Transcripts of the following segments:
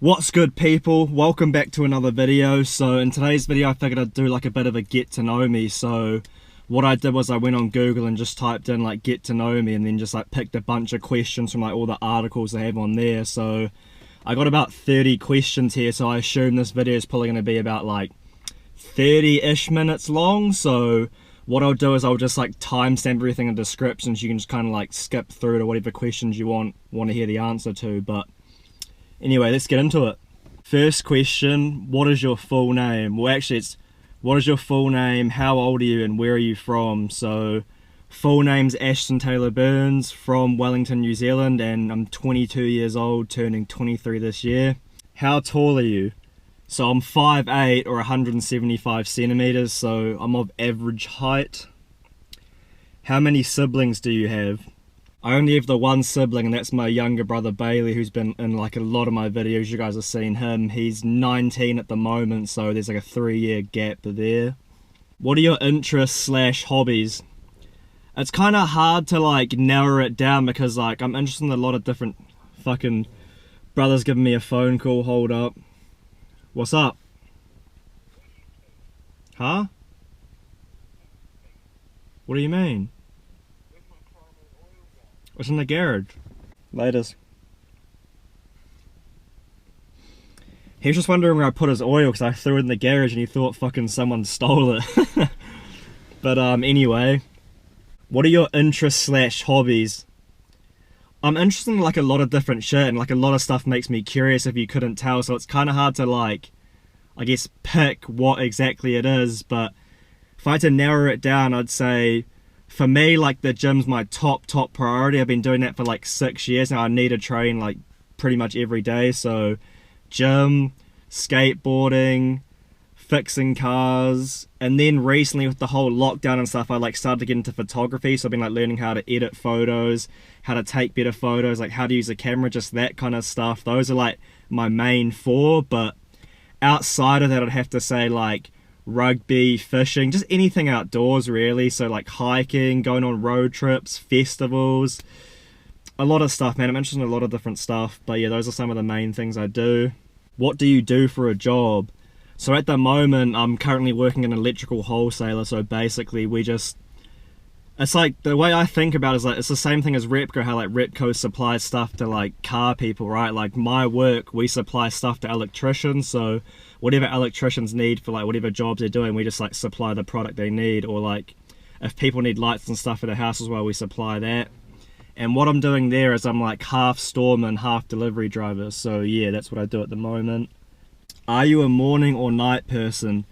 What's good, people? Welcome back to another video. So in today's video I figured I'd do like a bit of a get to know me. So what I did was I went on Google and just typed in like get to know me, and then just like picked a bunch of questions from like all the articles they have on there. So I got about 30 questions here, so I assume this video is probably going to be about like 30-ish minutes long. So what I'll do is I'll just like timestamp everything in descriptions. You can just kind of like skip through to whatever questions you want to hear the answer to. But anyway, let's get into it. First question, what is your full name? Well, actually it's, what is your full name, how old are you, and where are you from? So, full name's Ashton Taylor Burns, from Wellington, New Zealand, and I'm 22 years old, turning 23 this year. How tall are you? So I'm 5'8", or 175 centimeters, so I'm of average height. How many siblings do you have? I only have the one sibling, and that's my younger brother Bailey, who's been in like a lot of my videos. You guys have seen him. He's 19 at the moment, so there's like a 3-year gap there. What are your interests / hobbies? It's kind of hard to like narrow it down because like I'm interested in a lot of different fucking... Brother's giving me a phone call, hold up. What's up? Huh? What do you mean? It's in the garage. Laters. He was just wondering where I put his oil because I threw it in the garage and he thought fucking someone stole it. But anyway, what are your interests / hobbies? I'm interested in like a lot of different shit, and like a lot of stuff makes me curious if you couldn't tell, so it's kind of hard to like, I guess, pick what exactly it is. But if I had to narrow it down, I'd say for me, like, the gym's my top priority. I've been doing that for like 6 years now. I need to train like pretty much every day. So gym, skateboarding, fixing cars, and then recently with the whole lockdown and stuff, I like started to get into photography. So I've been like learning how to edit photos, how to take better photos, like how to use a camera, just that kind of stuff. Those are like my main 4. But outside of that, I'd have to say like rugby, fishing, just anything outdoors really. So like hiking, going on road trips, festivals, a lot of stuff, man. I'm interested in a lot of different stuff, but yeah, those are some of the main things I do. What do you do for a job? So at the moment I'm currently working in an electrical wholesaler. So basically we just, it's like, the way I think about it is like, it's the same thing as Repco, how like Repco supplies stuff to like car people, right? Like my work, we supply stuff to electricians. So whatever electricians need for like whatever jobs they're doing, we just like supply the product they need. Or like if people need lights and stuff for their house as well, we supply that. And what I'm doing there is I'm like half storeman, half delivery driver. So yeah, that's what I do at the moment. Are you a morning or night person?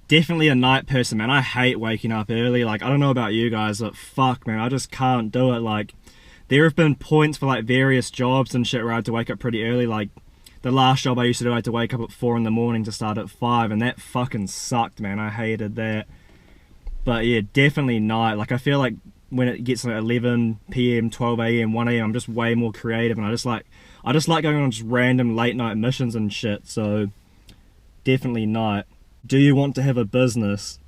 Definitely a night person, man. I hate waking up early. Like, I don't know about you guys, but fuck, man, I just can't do it. Like, there have been points for like various jobs and shit where I had to wake up pretty early. Like the last job I used to do, I had to wake up at 4 in the morning to start at 5, and that fucking sucked, man. I hated that. But yeah, definitely night. Like, I feel like when it gets like 11 PM, 12 AM, 1 AM, I'm just way more creative, and I just like going on just random late night missions and shit. So definitely night. Do you want to have a business?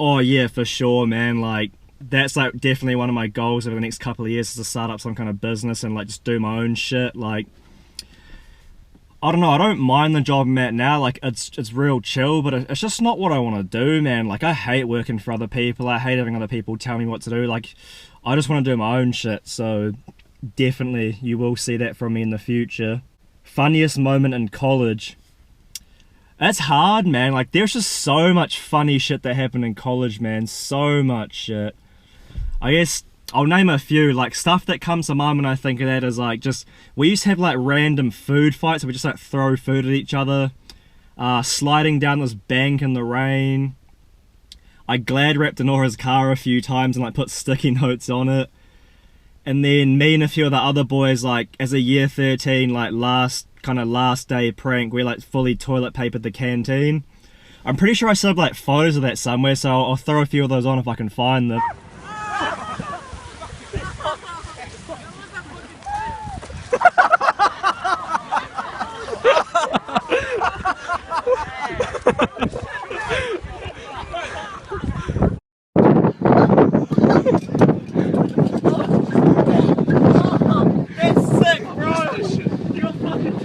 Oh yeah, for sure, man. Like, that's like definitely one of my goals over the next couple of years, is to start up some kind of business and like just do my own shit. Like, I don't know, I don't mind the job I'm at now. Like, it's real chill, but it's just not what I want to do, man. Like, I hate working for other people. I hate having other people tell me what to do. Like, I just want to do my own shit. So definitely you will see that from me in the future. Funniest moment in college? That's hard, man. Like, there's just so much funny shit that happened in college, man. So much shit. I guess I'll name a few. Like, stuff that comes to mind when I think of that is like, just, we used to have like random food fights. So we just like throw food at each other. Sliding down this bank in the rain. I glad wrapped Anora's car a few times and like put sticky notes on it. And then me and a few of the other boys, like as a year 13, like last day prank, we like fully toilet papered the canteen. I'm pretty sure I still have like photos of that somewhere, so I'll throw a few of those on if I can find them. That's sick, bro! You're fucking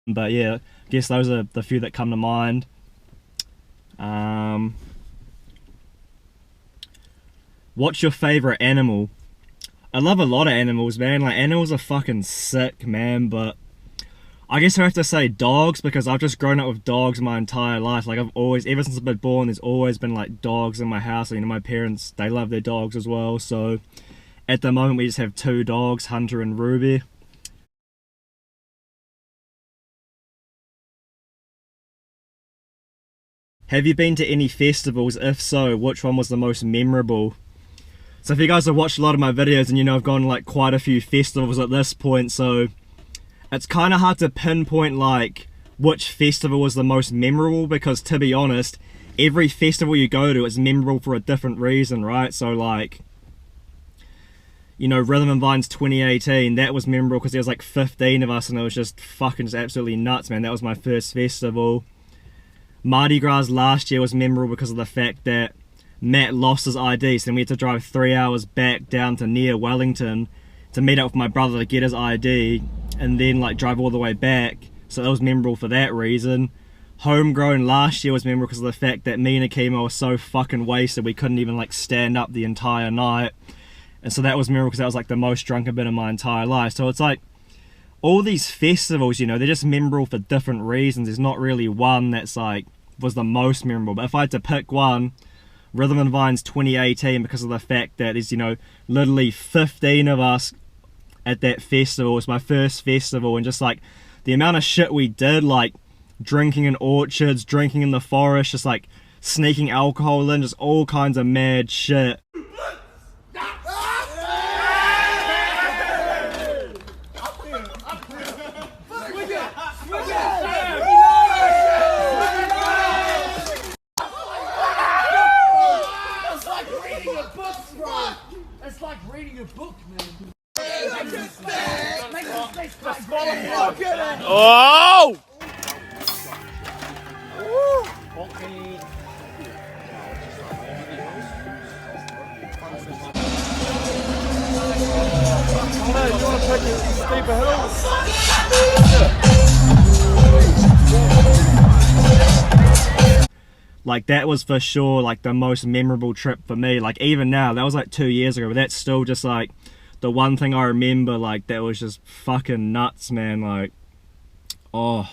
But yeah, I guess those are the few that come to mind. What's your favourite animal? I love a lot of animals, man. Like, animals are fucking sick, man, but I guess I have to say dogs, because I've just grown up with dogs my entire life. Like, I've always, ever since I've been born, there's always been like dogs in my house. You know, my parents, they love their dogs as well. So at the moment we just have 2 dogs, Hunter and Ruby. Have you been to any festivals? If so, which one was the most memorable? So if you guys have watched a lot of my videos, and you know I've gone like quite a few festivals at this point, so it's kind of hard to pinpoint like which festival was the most memorable, because to be honest, every festival you go to is memorable for a different reason, right? So like, you know, Rhythm and Vine's 2018, that was memorable because there was like 15 of us and it was just fucking just absolutely nuts, man. That was my first festival. Mardi Gras last year was memorable because of the fact that Matt lost his ID, so then we had to drive 3 hours back down to near Wellington to meet up with my brother to get his ID, and then like drive all the way back. So that was memorable for that reason. Homegrown last year was memorable because of the fact that me and Akima were so fucking wasted we couldn't even like stand up the entire night, and so that was memorable because that was like the most drunk I've been in my entire life. So it's like all these festivals, you know, they're just memorable for different reasons. There's not really one that's like was the most memorable. But if I had to pick one, Rhythm and Vine's 2018, because of the fact that there's, you know, literally 15 of us at that festival. It was my first festival, and just like the amount of shit we did, like drinking in orchards, drinking in the forest, just like sneaking alcohol in, just all kinds of mad shit. It's like reading a book, man. Oh! Like, that was for sure like the most memorable trip for me. Like, even now, that was like 2 years ago, but that's still just like the one thing I remember, like, that was just fucking nuts, man. Like, oh,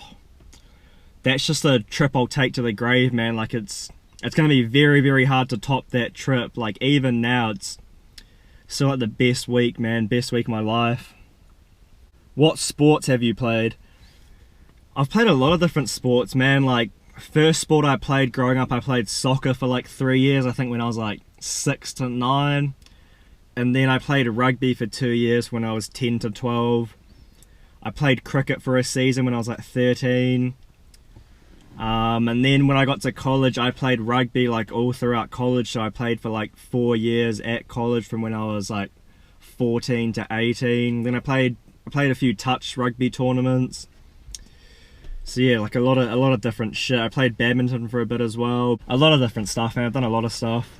that's just a trip I'll take to the grave, man. Like, it's gonna be very, very hard to top that trip. Like, even now, it's still like the best week, man. Best week of my life. What sports have you played? I've played a lot of different sports, man. Like, first sport I played growing up, I played soccer for like 3 years, I think when I was like 6 to 9. And then I played rugby for 2 years when I was 10 to 12. I played cricket for a season when I was like 13. And then when I got to college, I played rugby like all throughout college. So I played for like 4 years at college from when I was like 14 to 18. Then I played a few touch rugby tournaments. So yeah, like a lot of different shit. I played badminton for a bit as well. A lot of different stuff, man. I've done a lot of stuff.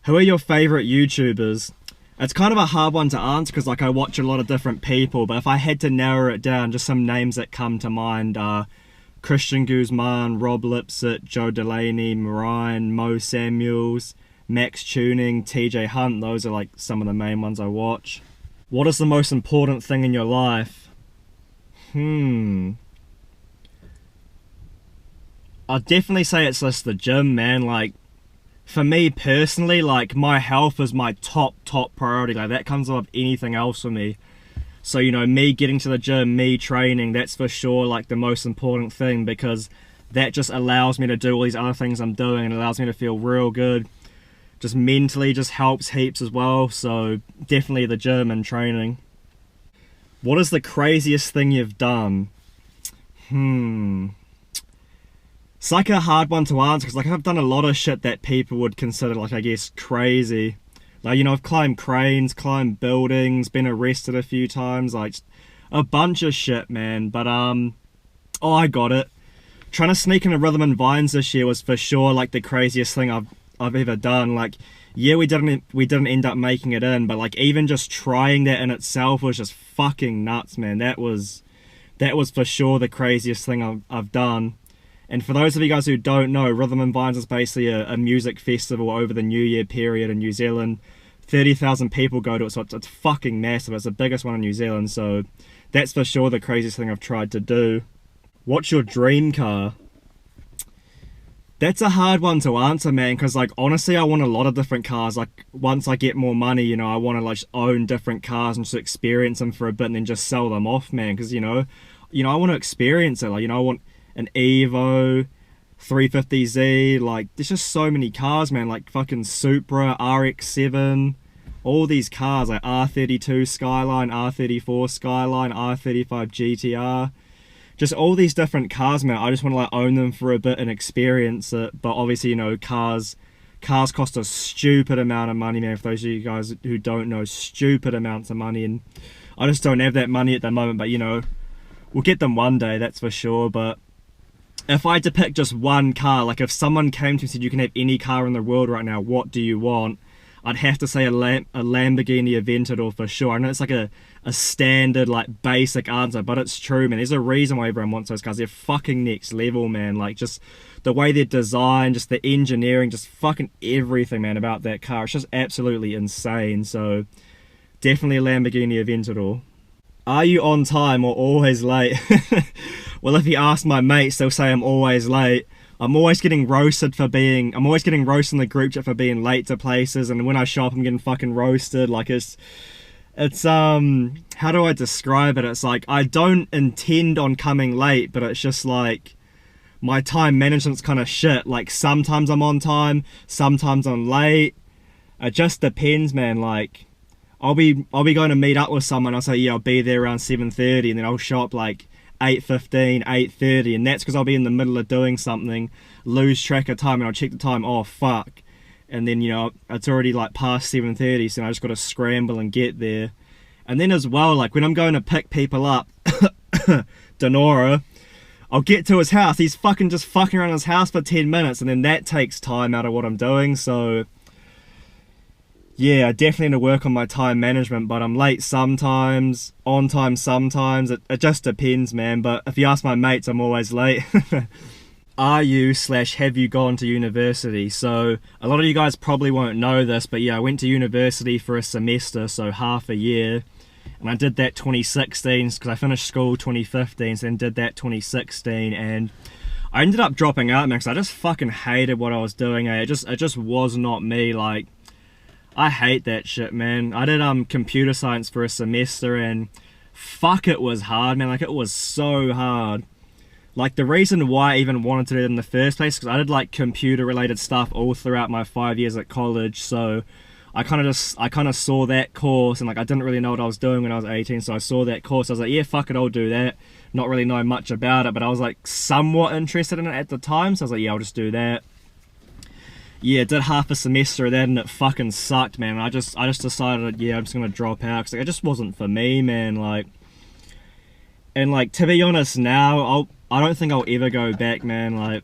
Who are your favourite YouTubers? It's kind of a hard one to answer because like I watch a lot of different people, but if I had to narrow it down, just some names that come to mind are Christian Guzman, Rob Lipsett, Joe Delaney, Mariah, Mo Samuels, Max Tuning, TJ Hunt. Those are like some of the main ones I watch. What is the most important thing in your life? I'd definitely say it's just the gym, man. Like, for me personally, like, my health is my top priority. Like, that comes above anything else for me. So, you know, me getting to the gym, me training, that's for sure like the most important thing, because that just allows me to do all these other things I'm doing and allows me to feel real good. Just mentally just helps heaps as well. So definitely the gym and training. What is the craziest thing you've done? It's like a hard one to answer because like I've done a lot of shit that people would consider like, I guess, crazy. Like, you know, I've climbed cranes, climbed buildings, been arrested a few times, like a bunch of shit, man. But oh, I got it. Trying to sneak into Rhythm and Vines this year was for sure like the craziest thing I've ever done. Like, yeah, we didn't end up making it in, but like even just trying that in itself was just fucking nuts, man. That was that was for sure the craziest thing I've done. And for those of you guys who don't know, Rhythm and Vines is basically a music festival over the New Year period in New Zealand. 30,000 people go to it, so it's fucking massive. It's the biggest one in New Zealand, so that's for sure the craziest thing I've tried to do. What's your dream car? That's a hard one to answer, man, because, like, honestly, I want a lot of different cars. Like, once I get more money, you know, I want to, like, own different cars and just experience them for a bit and then just sell them off, man, because, you know, I want to experience it. Like, you know, I want an Evo, 350Z, like, there's just so many cars, man, like, fucking Supra, RX-7, all these cars, like, R32 Skyline, R34 Skyline, R35 GTR, just all these different cars, man. I just want to, like, own them for a bit and experience it. But obviously, you know, cars cost a stupid amount of money, man. For those of you guys who don't know, stupid amounts of money, and I just don't have that money at the moment. But, you know, we'll get them one day, that's for sure. But if I had to pick just one car, like if someone came to me and said you can have any car in the world right now, what do you want? I'd have to say a Lamborghini Aventador for sure. I know it's like a standard, like, basic answer, but it's true, man. There's a reason why everyone wants those cars. They're fucking next level, man. Like, just the way they're designed, just the engineering, just fucking everything, man, about that car. It's just absolutely insane. So definitely a Lamborghini Aventador. Are you on time or always late? Well, if you ask my mates, they'll say I'm always late. I'm always getting roasted in the group chat for being late to places, and when I show up, I'm getting fucking roasted. Like, it's how do I describe it? It's like, I don't intend on coming late, but it's just like, my time management's kind of shit. Like, sometimes I'm on time, sometimes I'm late. It just depends, man. Like, I'll be going to meet up with someone, I'll say, yeah, I'll be there around 7:30, and then I'll show up like 8:15, 8:30, and that's because I'll be in the middle of doing something, lose track of time, and I'll check the time, oh fuck, and then, you know, it's already like past 7:30, so I just got to scramble and get there. And then as well, like, when I'm going to pick people up, Denora, I'll get to his house, he's fucking around his house for 10 minutes, and then that takes time out of what I'm doing. So yeah, I definitely need to work on my time management, but I'm late sometimes, on time sometimes. It just depends, man. But if you ask my mates, I'm always late. Are you / have you gone to university? So a lot of you guys probably won't know this, but yeah, I went to university for a semester, so half a year. And I did that 2016, because I finished school 2015, so then did that 2016, and I ended up dropping out, man, because I just fucking hated what I was doing. It just was not me. Like, I hate that shit, man. I did computer science for a semester, and fuck, it was hard, man. Like, it was so hard. Like, the reason why I even wanted to do it in the first place, because I did, like, computer related stuff all throughout my 5 years at college, so I kind of saw that course, and, like, I didn't really know what I was doing when I was 18, so I saw that course. I was like, yeah, fuck it, I'll do that. Not really know much about it, but I was, like, somewhat interested in it at the time, so I was like, yeah, I'll just do that. Yeah, did half a semester of that, and it fucking sucked, man. I just decided, yeah, I'm just gonna drop out, because, like, it just wasn't for me, man. Like, and, like, to be honest, now I don't think I'll ever go back, man. Like,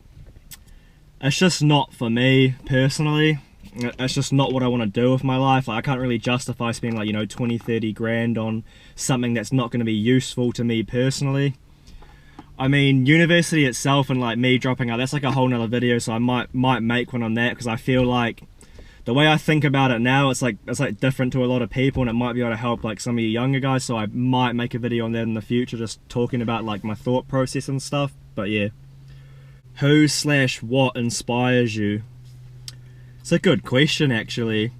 it's just not for me personally. It's just not what I want to do with my life. Like, I can't really justify spending, like, you know, 20-30 grand on something that's not going to be useful to me personally. I mean, university itself and, like, me dropping out, that's like a whole nother video, so I might make one on that, because I feel like the way I think about it now, it's like different to a lot of people, and it might be able to help, like, some of you younger guys, so I might make a video on that in the future, just talking about, like, my thought process and stuff. But yeah, who / what inspires you? It's a good question, actually.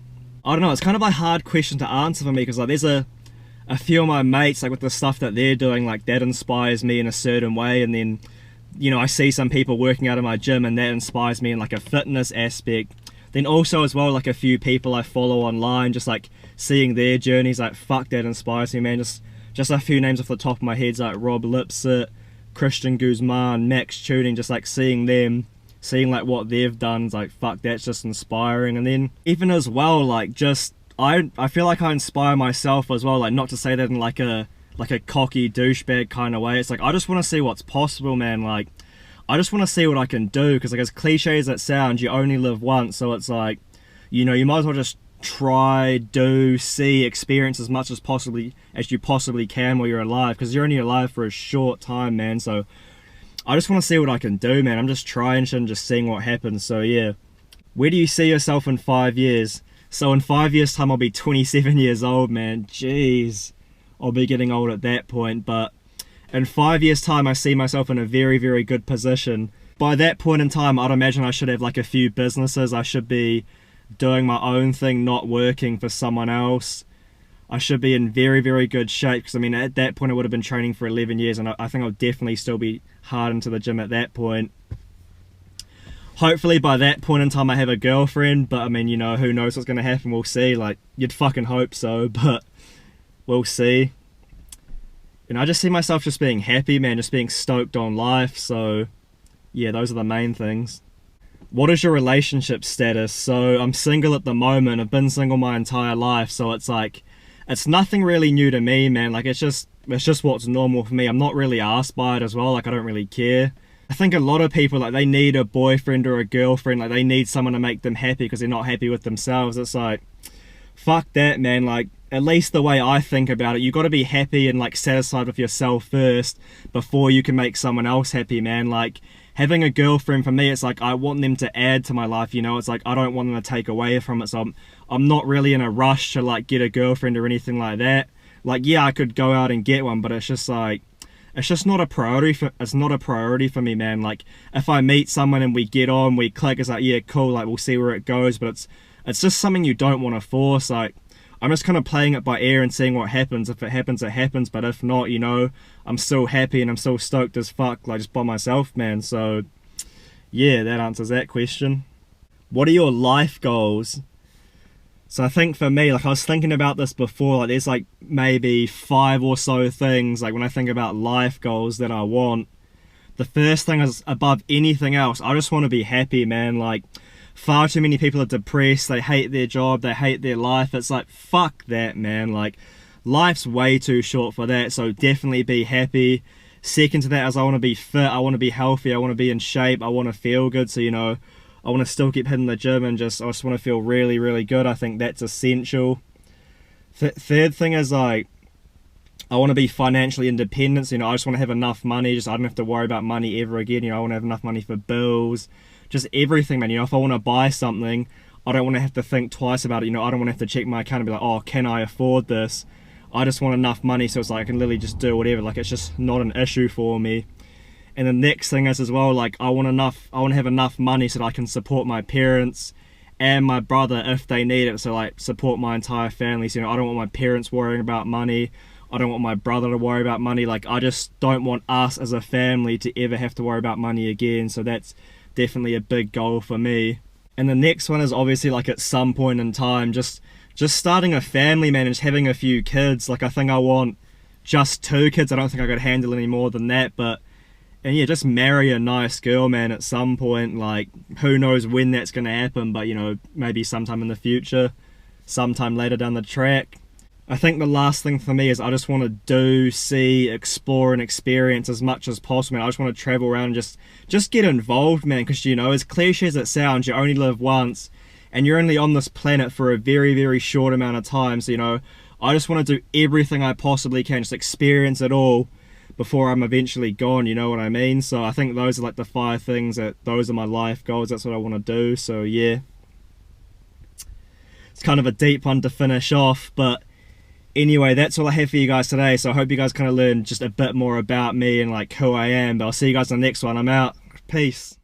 I don't know, it's kind of a hard question to answer for me, because, like, there's a few of my mates, like, with the stuff that they're doing, like, that inspires me in a certain way, and then, you know, I see some people working out of my gym, and that inspires me in, like, a fitness aspect. Then also as well, like, a few people I follow online, just, like, seeing their journeys, like, fuck, that inspires me, man. Just a few names off the top of my head, like Rob Lipsett, Christian Guzman, Max Tuning, just, like, seeing them, seeing, like, what they've done, like, fuck, that's just inspiring. And then even as well, like, just I feel like I inspire myself as well, like, not to say that in like a cocky douchebag kind of way. It's like, I just want to see what's possible, man. Like, I just want to see what I can do, because, like, as cliche as it sounds, you only live once, so it's like, you know, you might as well just try, do, see, experience as much as you possibly can while you're alive, because you're only alive for a short time, man. So I just want to see what I can do, man. I'm just trying shit and just seeing what happens. So yeah, where do you see yourself in 5 years? So in 5 years time I'll be 27 years old, man. Jeez, I'll be getting old at that point. But in 5 years time I see myself in a very, very good position. By that point in time I'd imagine I should have like a few businesses. I should be doing my own thing, not working for someone else. I should be in very, very good shape, because I mean at that point I would have been training for 11 years, and I think I'll definitely still be hard into the gym at that point. Hopefully by that point in time I have a girlfriend, but I mean, you know, who knows what's going to happen. We'll see. Like, you'd fucking hope so, but we'll see. And I just see myself just being happy, man, just being stoked on life. So yeah, those are the main things. What is your relationship status? So I'm single at the moment. I've been single my entire life, so it's like, it's nothing really new to me, man. Like, it's just what's normal for me. I'm not really asked by it as well. Like, I don't really care. I think a lot of people, like, they need a boyfriend or a girlfriend. Like, they need someone to make them happy because they're not happy with themselves. It's like, fuck that, man. Like, at least the way I think about it, you got to be happy and like satisfied with yourself first before you can make someone else happy, man. Like, having a girlfriend, for me, it's like I want them to add to my life, you know. It's like I don't want them to take away from it. So I'm not really in a rush to like get a girlfriend or anything like that. Like, yeah, I could go out and get one, but it's just like, it's just not a priority for me, man. Like, if I meet someone and we get on, we click, it's like, yeah, cool, like we'll see where it goes. But it's just something you don't want to force. Like, I'm just kind of playing it by ear and seeing what happens. If it happens, it happens. But if not, you know, I'm still happy and I'm still stoked as fuck, like, just by myself, man. So yeah, that answers that question. What are your life goals? So I think for me, like, I was thinking about this before, like, there's like maybe 5 or so things, like, when I think about life goals that I want. The first thing is, above anything else, I just want to be happy, man. Like, far too many people are depressed, they hate their job, they hate their life. It's like, fuck that, man. Like, life's way too short for that, so definitely be happy. Second to that is I want to be fit, I want to be healthy, I want to be in shape, I want to feel good. So, you know, I want to still keep hitting the gym and I just want to feel really, really good. I think that's essential. Third thing is, like, I want to be financially independent. So, you know, I just want to have enough money, just I don't have to worry about money ever again. You know, I want to have enough money for bills, just everything, man. You know, if I want to buy something, I don't want to have to think twice about it. You know, I don't want to have to check my account and be like, oh, can I afford this? I just want enough money so it's like I can literally just do whatever. Like, it's just not an issue for me. And the next thing is as well, like, I want to have enough money so that I can support my parents and my brother if they need it. So, like, support my entire family. So, you know, I don't want my parents worrying about money. I don't want my brother to worry about money. Like, I just don't want us as a family to ever have to worry about money again. So that's definitely a big goal for me. And the next one is obviously, like, at some point in time, just starting a family, man, and just having a few kids. Like, I think I want just 2 kids. I don't think I could handle any more than that. And yeah, just marry a nice girl, man, at some point. Like, who knows when that's going to happen, but, you know, maybe sometime in the future, sometime later down the track. I think the last thing for me is I just want to do, see, explore, and experience as much as possible, man. I just want to travel around and just get involved, man, because, you know, as cliche as it sounds, you only live once, and you're only on this planet for a very, very short amount of time. So, you know, I just want to do everything I possibly can, just experience it all before I'm eventually gone, you know what I mean? So I think those are like the 5 things those are my life goals. That's what I want to do. So yeah, it's kind of a deep one to finish off, but anyway, that's all I have for you guys today. So I hope you guys kind of learned just a bit more about me and like who I am. But I'll see you guys in the next one. I'm out. Peace.